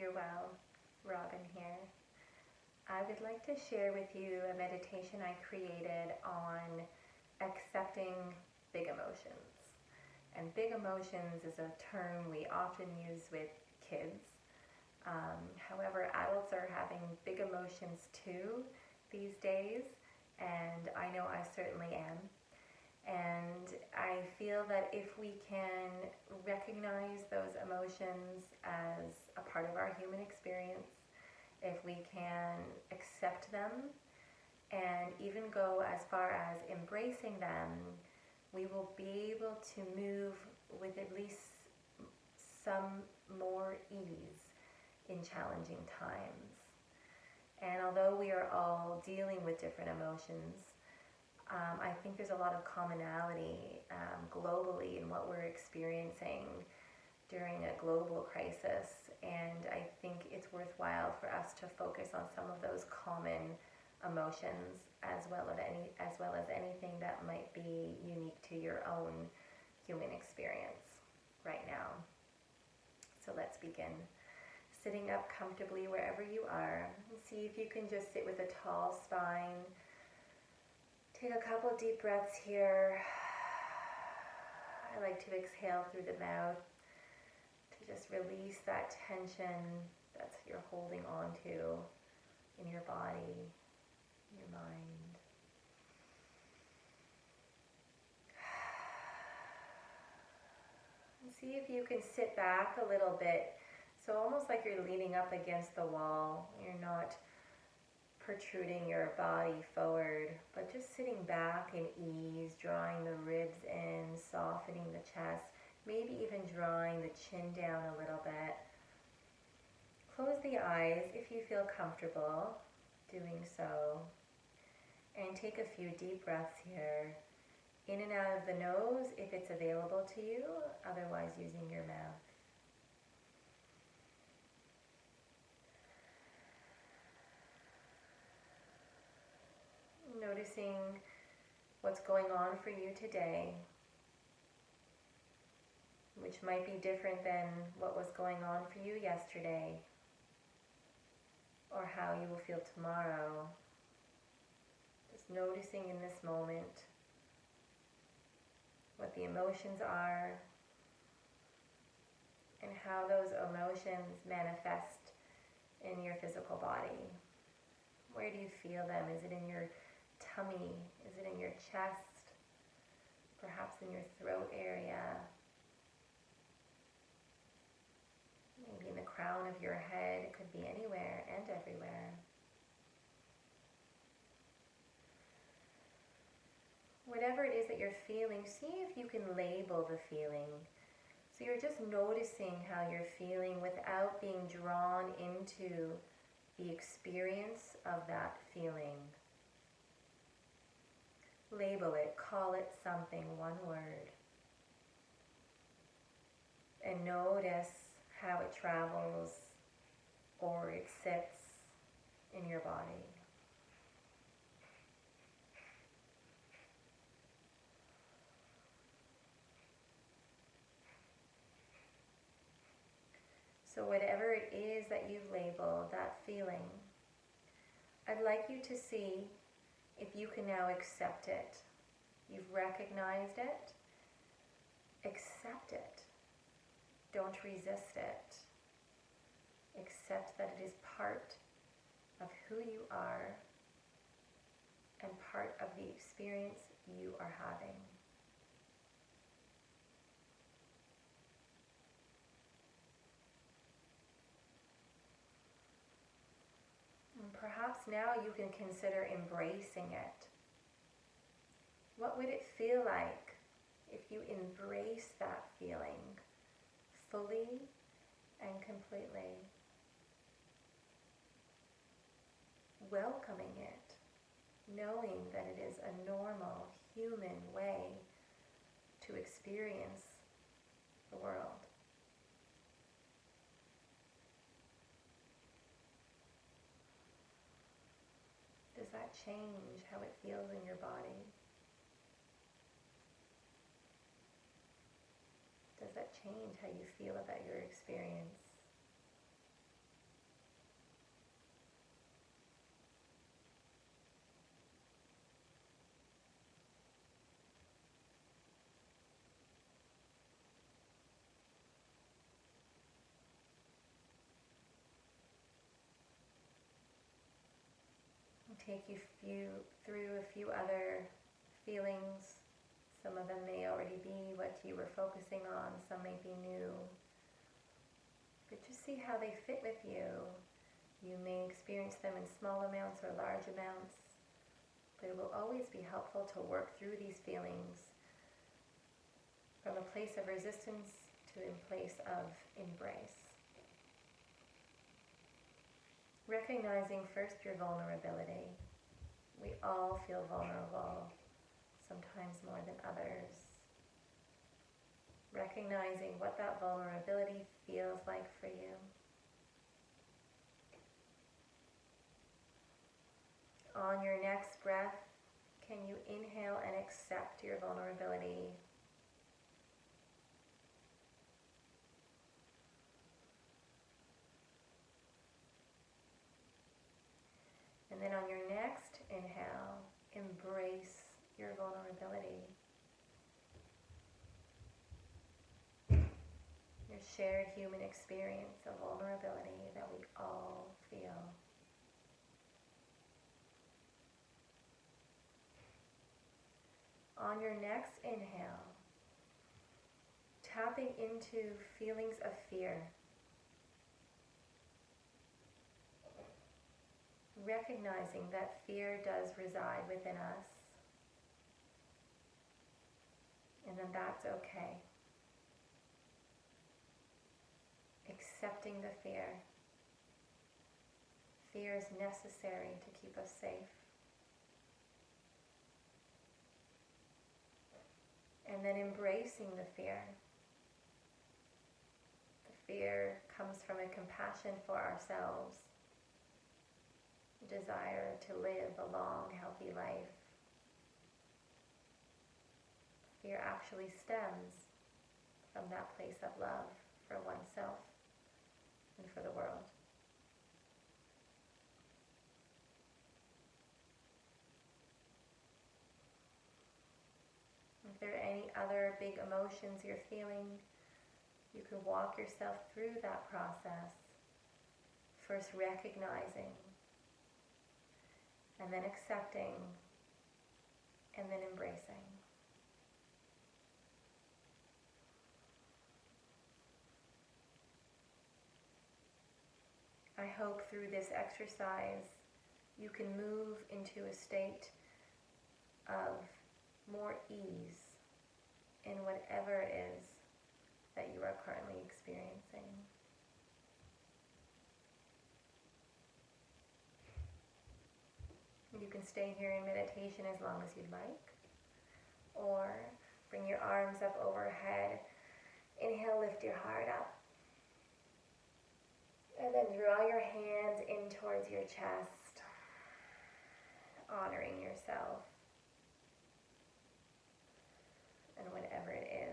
you're well. Robin here. I would like to share with you a meditation I created on accepting big emotions. And big emotions is a term we often use with kids. However, adults are having big emotions too these days, and I know I certainly am. And I feel that if we can recognize those emotions as a part of our human experience, if we can accept them and even go as far as embracing them, we will be able to move with at least some more ease in challenging times. And although we are all dealing with different emotions, I think there's a lot of commonality globally in what we're experiencing during a global crisis, and I think it's worthwhile for us to focus on some of those common emotions as well as anything that might be unique to your own human experience right now. So let's begin. Sitting up comfortably wherever you are. See if you can just sit with a tall spine. Take a couple deep breaths here. I like to exhale through the mouth to just release that tension that you're holding on to in your body, your mind. And see if you can sit back a little bit. So almost like you're leaning up against the wall. You're not protruding your body forward, but just sitting back in ease, drawing the ribs in, softening the chest, maybe even drawing the chin down a little bit. Close the eyes if you feel comfortable doing so, and take a few deep breaths here, in and out of the nose if it's available to you, otherwise using your mouth. Noticing what's going on for you today, which might be different than what was going on for you yesterday, or how you will feel tomorrow. Just noticing in this moment what the emotions are and how those emotions manifest in your physical body. Where do you feel them? Is it in your tummy? Is it in your chest? Perhaps in your throat area? Maybe in the crown of your head. It could be anywhere and everywhere. Whatever it is that you're feeling, see if you can label the feeling. So you're just noticing how you're feeling without being drawn into the experience of that feeling. Label it, call it something, one word. And notice how it travels or it sits in your body. So whatever it is that you've labeled, that feeling, I'd like you to see if you can now accept it. You've recognized it. Accept it. Don't resist it. Accept that it is part of who you are and part of the experience you are having. And perhaps now you can consider embracing it. What would it feel like if you embrace that feeling fully and completely? Welcoming it, knowing that it is a normal human way to experience the world. Does that change how it feels in your body? Does that change how you feel about your experience? take you through a few other feelings. Some of them may already be what you were focusing on, some may be new. But just see how they fit with you. You may experience them in small amounts or large amounts, but it will always be helpful to work through these feelings from a place of resistance to a place of embrace. Recognizing first your vulnerability. We all feel vulnerable, sometimes more than others. Recognizing what that vulnerability feels like for you. On your next breath, can you inhale and accept your vulnerability? And then on your next inhale, embrace your vulnerability. Your shared human experience of vulnerability that we all feel. On your next inhale, tapping into feelings of fear. Recognizing that fear does reside within us, and then that's okay. Accepting the fear. Fear is necessary to keep us safe. And then embracing the fear. The fear comes from a compassion for ourselves. Desire to live a long, healthy life. Fear actually stems from that place of love for oneself and for the world. If there are any other big emotions you're feeling, you can walk yourself through that process. First recognizing, and then accepting, and then embracing. I hope through this exercise you can move into a state of more ease in whatever it is that you are currently experiencing. You can stay here in meditation as long as you'd like, or bring your arms up overhead. Inhale, lift your heart up. And then draw your hands in towards your chest, honoring yourself and whatever it is